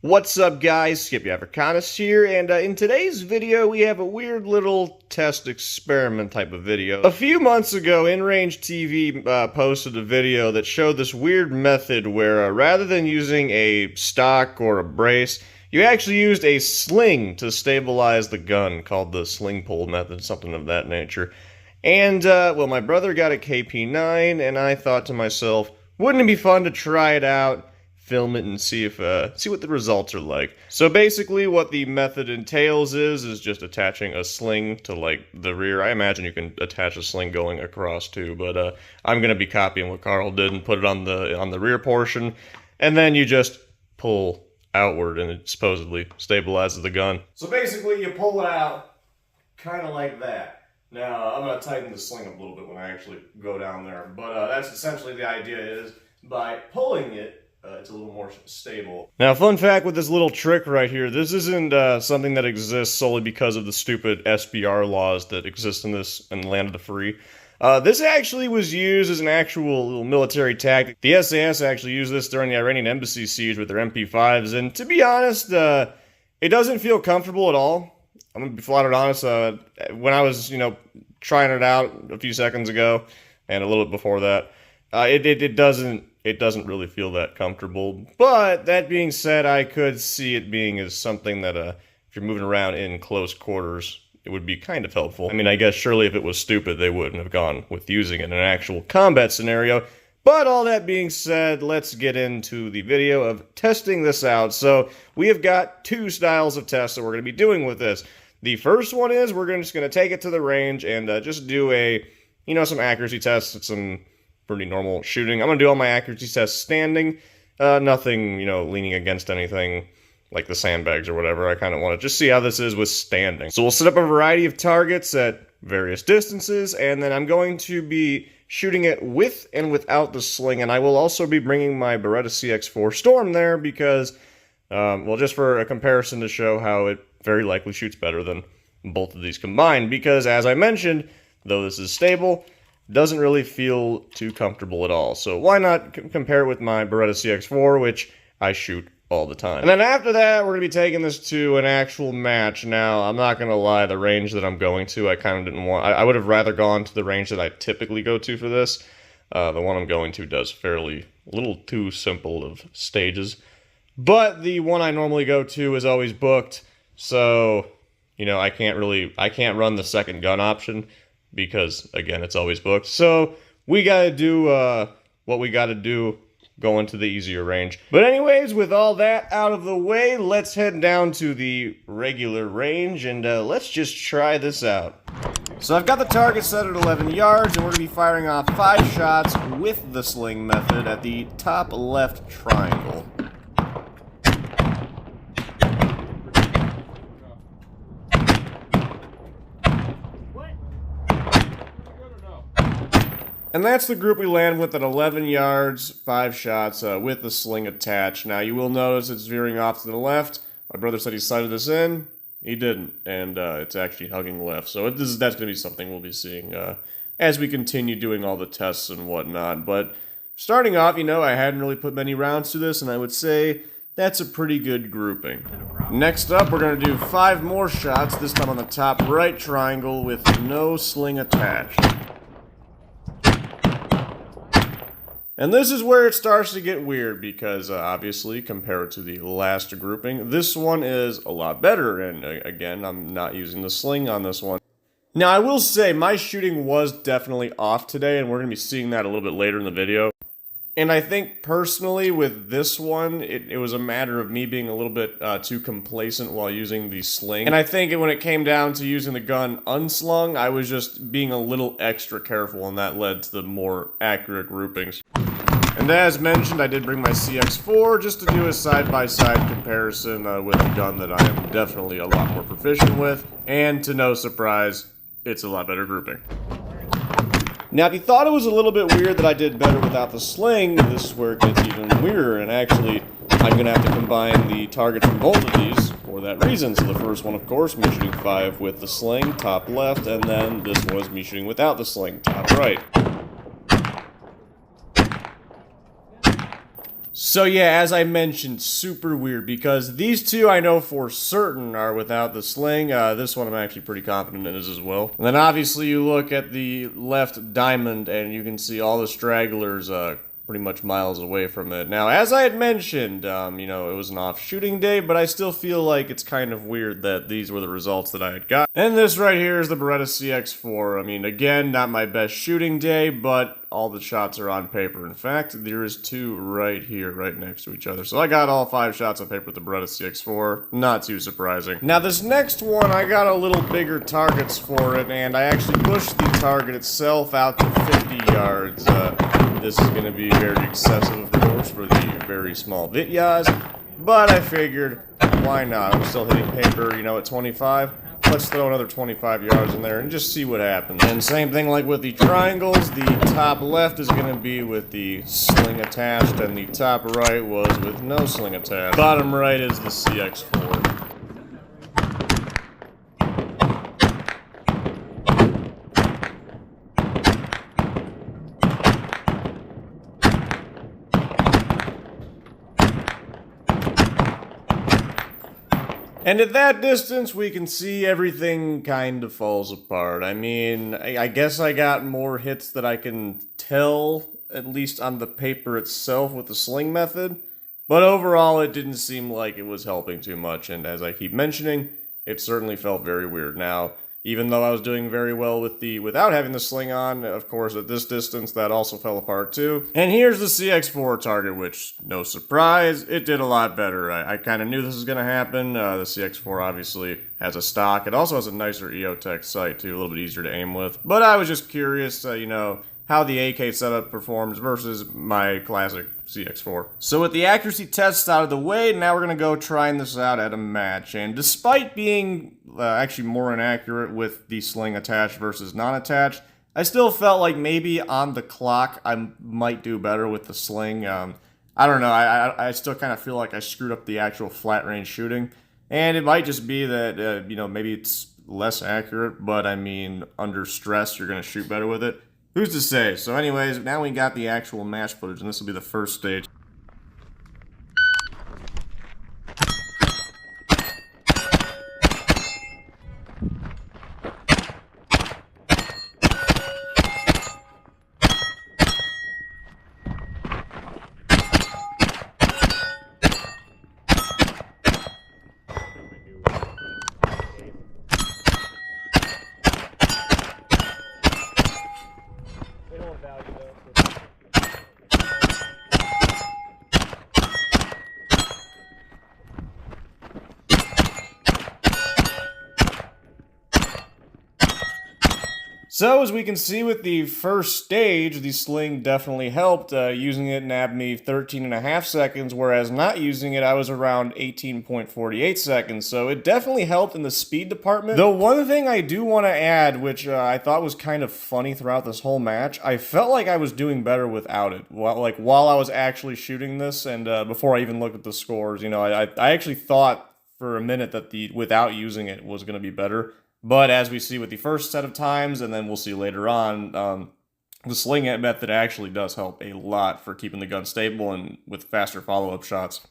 What's up, guys? Skippy Africanus here, and in today's video we have a weird little test experiment type of video. A few months ago, InRange TV posted a video that showed this weird method where rather than using a stock or a brace, you actually used a sling to stabilize the gun, called the sling pull method, something of that nature. And, well, my brother got a KP9, and I thought to myself, wouldn't it be fun to try it out? Film it and see what the results are like. So basically what the method entails is just attaching a sling to like the rear. I imagine you can attach a sling going across too, but I'm gonna be copying what Carl did and put it on the rear portion, and then you just pull outward and it supposedly stabilizes the gun. So basically you pull it out kind of like that. Now I'm gonna tighten the sling up a little bit when I actually go down there, but that's essentially the idea is by pulling it, it's a little more stable. Now, fun fact with this little trick right here, this isn't something that exists solely because of the stupid SBR laws that exist in the land of the free. This actually was used as an actual little military tactic. The SAS actually used this during the Iranian embassy siege with their MP5s, and to be honest, it doesn't feel comfortable at all. I'm gonna be flat out honest. When I was, trying it out a few seconds ago, and a little bit before that, it doesn't really feel that comfortable. But that being said, I could see it being as something that if you're moving around in close quarters, it would be kind of helpful. I mean, I guess surely if it was stupid, they wouldn't have gone with using it in an actual combat scenario. But all that being said, let's get into the video of testing this out. So we have got two styles of tests that we're going to be doing with this. The first one is we're just going to take it to the range and just do some accuracy tests, some pretty normal shooting. I'm going to do all my accuracy tests standing. Nothing, leaning against anything like the sandbags or whatever. I kind of want to just see how this is with standing. So we'll set up a variety of targets at various distances, and then I'm going to be shooting it with and without the sling, and I will also be bringing my Beretta CX4 Storm there because, just for a comparison to show how it very likely shoots better than both of these combined, because as I mentioned, though this is stable, doesn't really feel too comfortable at all. So why not compare it with my Beretta CX4, which I shoot all the time. And then after that, we're going to be taking this to an actual match. Now, I'm not going to lie, the range that I'm going to, I kind of didn't want... I would have rather gone to the range that I typically go to for this. The one I'm going to does a little too simple of stages. But the one I normally go to is always booked, so, I can't run the second gun option, because, again, it's always booked. So, we gotta do what we gotta do going to the easier range. But anyways, with all that out of the way, let's head down to the regular range, and let's just try this out. So I've got the target set at 11 yards, and we're gonna be firing off 5 shots with the sling method at the top left triangle. And that's the group we land with at 11 yards, 5 shots with the sling attached. Now, you will notice it's veering off to the left. My brother said he sighted this in. He didn't, and it's actually hugging left. So that's going to be something we'll be seeing as we continue doing all the tests and whatnot. But starting off, I hadn't really put many rounds to this, and I would say that's a pretty good grouping. Next up, we're going to do 5 more shots, this time on the top right triangle with no sling attached. And this is where it starts to get weird because, obviously, compared to the last grouping, this one is a lot better. And, again, I'm not using the sling on this one. Now, I will say, my shooting was definitely off today, and we're going to be seeing that a little bit later in the video. And I think, personally, with this one, it was a matter of me being a little bit too complacent while using the sling. And I think when it came down to using the gun unslung, I was just being a little extra careful, and that led to the more accurate groupings. And as mentioned, I did bring my CX4 just to do a side-by-side comparison with a gun that I am definitely a lot more proficient with. And to no surprise, it's a lot better grouping. Now, if you thought it was a little bit weird that I did better without the sling, this is where it gets even weirder. And actually, I'm going to have to combine the targets from both of these for that reason. So the first one, of course, me shooting 5 with the sling, top left, and then this was me shooting without the sling, top right. So yeah, as I mentioned, super weird because these two I know for certain are without the sling. This one I'm actually pretty confident it is as well. And then obviously you look at the left diamond and you can see all the stragglers pretty much miles away from it. Now, as I had mentioned, you know, it was an off shooting day, but I still feel like it's kind of weird that these were the results that I had got. And this right here is the Beretta CX4. I mean, again, not my best shooting day, but all the shots are on paper. In fact, there is two right here, right next to each other. So I got all 5 shots on paper with the Beretta CX4. Not too surprising. Now, this next one, I got a little bigger targets for it, and I actually pushed the target itself out to 50 yards. This is going to be very excessive, of course, for the very small vityas, but I figured, why not? I'm still hitting paper, you know, at 25. Let's throw another 25 yards in there and just see what happens. And same thing like with the triangles, the top left is going to be with the sling attached, and the top right was with no sling attached. Bottom right is the CX4. And at that distance, we can see everything kind of falls apart. I mean, I guess I got more hits that I can tell, at least on the paper itself with the sling method. But overall, it didn't seem like it was helping too much. And as I keep mentioning, it certainly felt very weird. Now, even though I was doing very well with without having the sling on, of course, at this distance, that also fell apart too. And here's the CX4 target, which, no surprise, it did a lot better. I kind of knew this was going to happen. The CX4 obviously has a stock. It also has a nicer EOTech sight too, a little bit easier to aim with. But I was just curious, you know, how the AK setup performs versus my classic CX4. So with the accuracy tests out of the way, now we're going to go trying this out at a match. And despite being actually more inaccurate with the sling attached versus non-attached, I still felt like maybe on the clock I might do better with the sling. I don't know, I still kind of feel like I screwed up the actual flat range shooting. And it might just be that, you know, maybe it's less accurate, but I mean, under stress, you're going to shoot better with it. Who's to say? So anyways, now we got the actual match footage, and this will be the first stage. So, as we can see with the first stage, the sling definitely helped. Using it nabbed me 13.5 seconds, whereas not using it, I was around 18.48 seconds. So, it definitely helped in the speed department. Though, one thing I do want to add, which I thought was kind of funny throughout this whole match, I felt like I was doing better without it. While I was actually shooting this, and before I even looked at the scores, you know, I actually thought for a minute that without using it was going to be better. But as we see with the first set of times, and then we'll see later on, the sling method actually does help a lot for keeping the gun stable and with faster follow-up shots.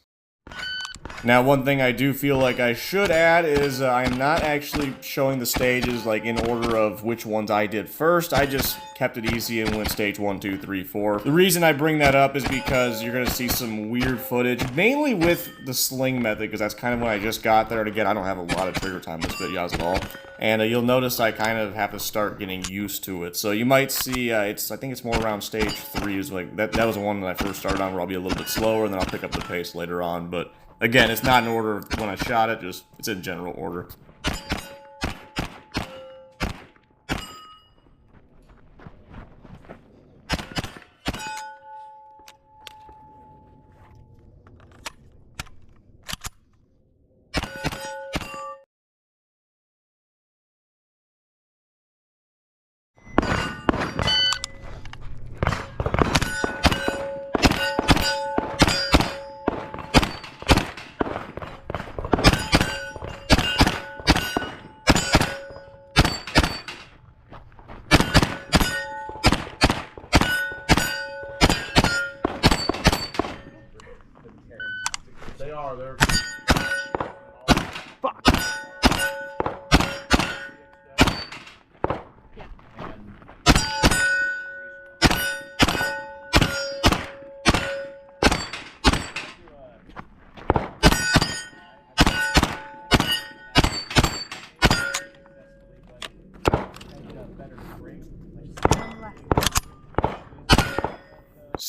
Now, one thing I do feel like I should add is I'm not actually showing the stages like in order of which ones I did first. I just kept it easy and went stage 1, 2, 3, 4. The reason I bring that up is because you're going to see some weird footage, mainly with the sling method, because that's kind of when I just got there. And again, I don't have a lot of trigger time in this videos at all. And you'll notice I kind of have to start getting used to it. So you might see, I think it's more around stage 3. Is like that was the one that I first started on where I'll be a little bit slower, and then I'll pick up the pace later on. But again, it's not in order when I shot it, just it's in general order.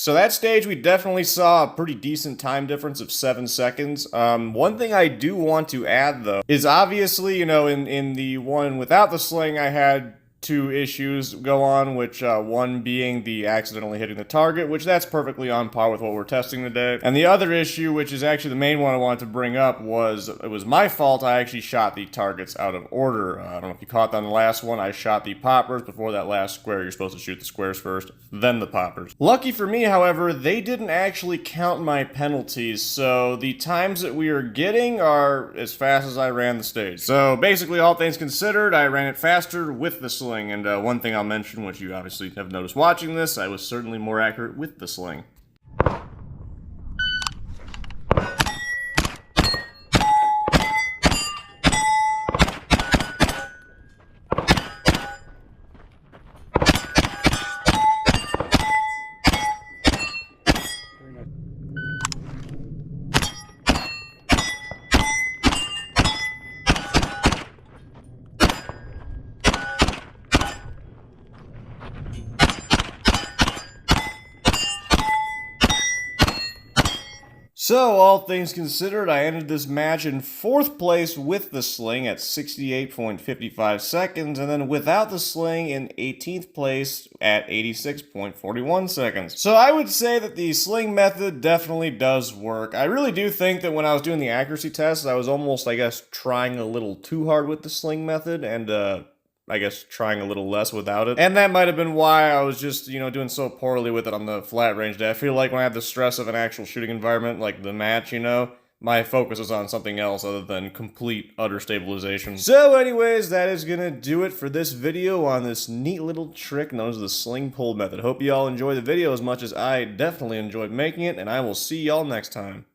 So that stage, we definitely saw a pretty decent time difference of 7 seconds. One thing I do want to add, though, is obviously, in the one without the sling, I had two issues go on, which one being the accidentally hitting the target, which that's perfectly on par with what we're testing today. And the other issue, which is actually the main one I wanted to bring up, was it was my fault. I actually shot the targets out of order. I don't know if you caught that in the last one. I shot the poppers before that last square. You're supposed to shoot the squares first, then the poppers. Lucky for me, however, they didn't actually count my penalties, so the times that we are getting are as fast as I ran the stage. So basically, all things considered, I ran it faster with the sling. And one thing I'll mention, which you obviously have noticed watching this, I was certainly more accurate with the sling. So, all things considered, I ended this match in 4th place with the sling at 68.55 seconds, and then without the sling in 18th place at 86.41 seconds. So I would say that the sling method definitely does work. I really do think that when I was doing the accuracy tests, I was almost, I guess, trying a little too hard with the sling method, and I guess trying a little less without it. And that might have been why I was just, doing so poorly with it on the flat range day. I feel like when I had the stress of an actual shooting environment, like the match, my focus was on something else other than complete, utter stabilization. So anyways, that is gonna do it for this video on this neat little trick known as the sling pull method. Hope you all enjoy the video as much as I definitely enjoyed making it, and I will see y'all next time.